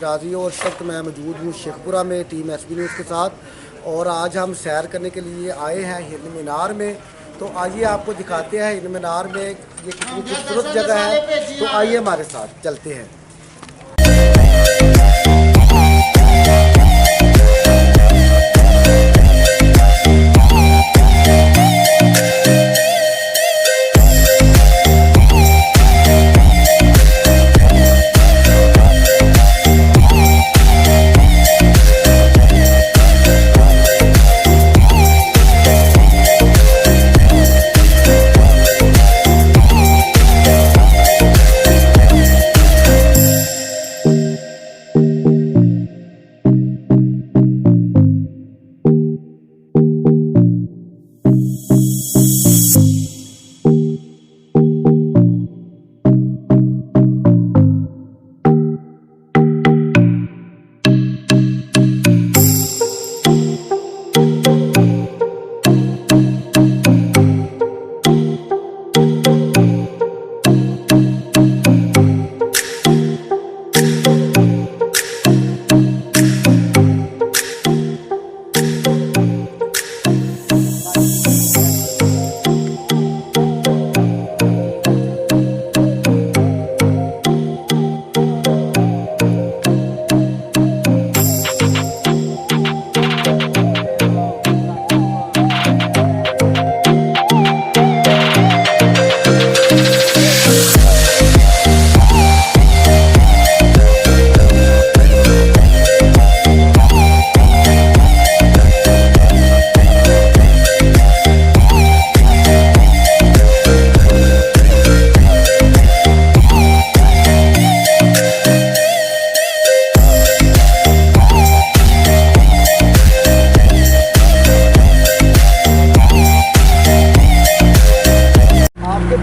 शिराजी और इस वक्त मैं मौजूद हूँ शेखपुरा में टीम SB न्यूज़ के साथ। और आज हम सैर करने के लिए आए हैं हिरन मीनार में। तो आइए आपको दिखाते हैं हिरन मीनार में ये कितनी खूबसूरत जगह है। तो आइए हमारे साथ चलते हैं।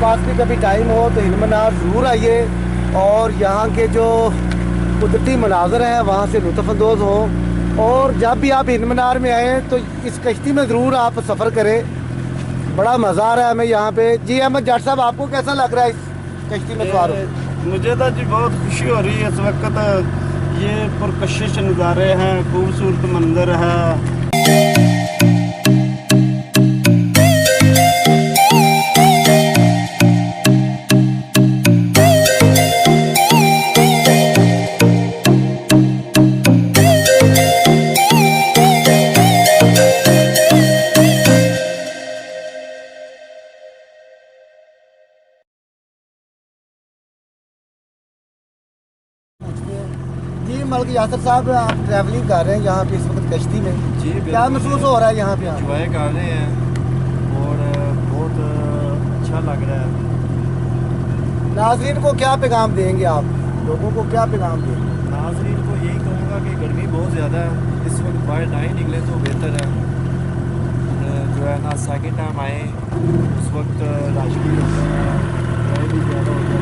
पास भी कभी टाइम हो तो हिरन मीनार ज़रूर आइए और यहाँ के जो कुदरती मनाजर हैं वहाँ से लुत्फ़अंदोज़ हों। और जब भी आप हिरन मीनार में आएँ तो इस कश्ती में ज़रूर आप सफ़र करें, बड़ा मज़ा आ रहा है हमें यहाँ पे। जी अहमद जाट साहब, आपको कैसा लग रहा है इस कश्ती में सवार हो? मुझे तो जी बहुत खुशी हो रही है इस वक्त। ये पुरकशिश नज़ारे हैं, खूबसूरत मंजर है। जी मलिक यासर साहब, आप ट्रैवलिंग कर रहे हैं यहाँ पे इस वक्त कश्ती में, जी क्या महसूस हो रहा है यहाँ पे? एंजॉय कर रहे हैं और बहुत अच्छा लग रहा है। नाज़रीन को क्या पैगाम देंगे आप, लोगों को क्या पैगाम देंगे? नाज़रीन को यही कहूँगा कि गर्मी बहुत ज़्यादा है, इस वक्त बाहर ना ही निकले तो बेहतर है। जो है ना सेकेंड टाइम आए उस वक्त रश भी होता है, किराए भी ज़्यादा होता है।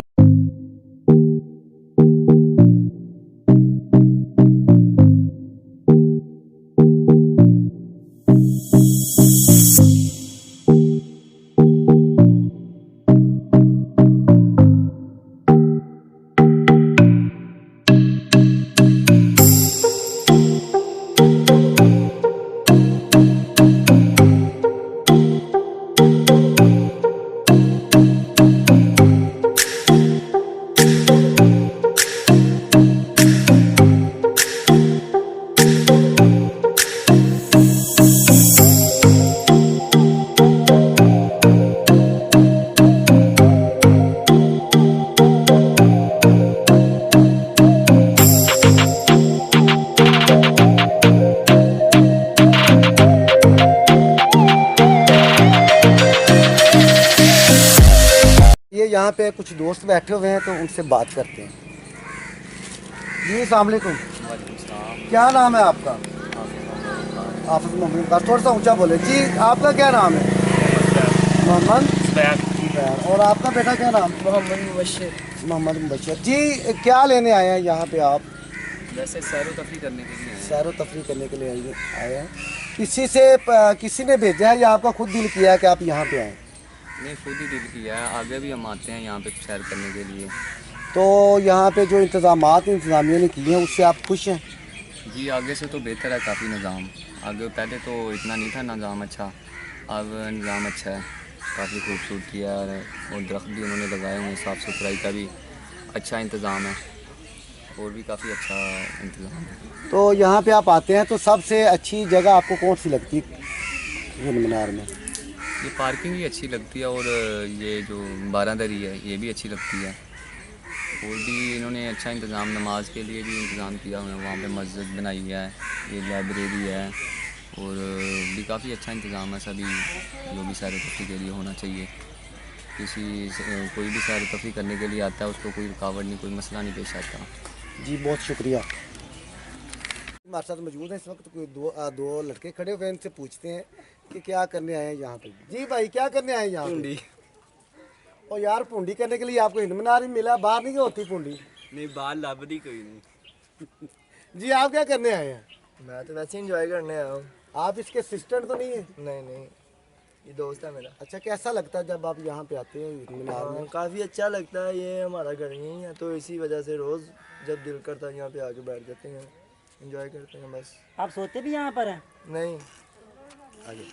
यहाँ पे कुछ दोस्त बैठे हुए हैं तो उनसे बात करते हैं। जी अस्सलाम वालेकुम, क्या नाम है आपका? हाफिज़ मोहम्मद। थोड़ा सा ऊंचा बोले जी। आपका क्या नाम है? मोहम्मद। और आपका बेटा क्या नाम? मोहम्मद मुबशर। जी क्या लेने आए हैं यहाँ पे आप? वैसे सैरो तफरी करने के लिए सैरो तफरी करने के लिए आए हैं। किसी ने भेजा है या आपका खुद दिल किया है कि आप यहाँ पे आएँ? नहीं, खुद ही दिल किया है। आगे भी हम आते हैं यहाँ पे सैर करने के लिए। तो यहाँ पे जो इंतज़ामिया ने किए हैं उससे आप खुश हैं? जी आगे से तो बेहतर है काफ़ी निज़ाम। आगे पहले तो इतना नहीं था निज़ाम अच्छा, अब निज़ाम अच्छा है, काफ़ी खूबसूरती है और दरख्त भी उन्होंने लगाए हुए हैं, साफ़ सुथराई का भी अच्छा इंतज़ाम है और भी काफ़ी अच्छा इंतज़ाम है। तो यहाँ पे आप आते हैं तो सबसे अच्छी जगह आपको कौन सी लगती है हिंद मीनार में? ये पार्किंग ही अच्छी लगती है और ये जो बारादरी है ये भी अच्छी लगती है। और भी इन्होंने अच्छा इंतज़ाम नमाज के लिए भी इंतज़ाम किया हुआ है, वहाँ पे मस्जिद बनाई है, ये लाइब्रेरी है और भी काफ़ी अच्छा इंतज़ाम है। सभी जो भी सैर तफरी के लिए होना चाहिए, कोई भी सैर तफरी करने के लिए आता है उसको कोई रुकावट नहीं, कोई मसला नहीं पेश आता। जी बहुत शुक्रिया। हमारे साथ मौजूद हैं इस वक्त कोई दो लड़के खड़े हुए हैं, इनसे पूछते हैं कि क्या करने आए हैं यहाँ पे। जी भाई क्या करने आए हैं यहाँ पे? और यार पूंडी करने के लिए आपको हिंद मीनार ही मिला, बाहर नहीं होती पूंडी? नहीं बाहर लभदी कोई नहीं। जी आप क्या करने आए हैं? मैं तो वैसे इंजॉय करने आया हूँ। आप इसके असिस्टेंट तो नहीं है? नहीं नहीं, ये दोस्त है मेरा। अच्छा कैसा लगता है जब आप यहाँ पे आते हैं हिंद मीनार में? काफ़ी अच्छा लगता है, ये हमारा घर यहीं है तो इसी वजह से रोज़ जब दिल करता है यहाँ पे आके बैठ जाते हैं, इंजॉय करते हैं बस। आप सोते भी यहाँ पर हैं? नहीं। आगे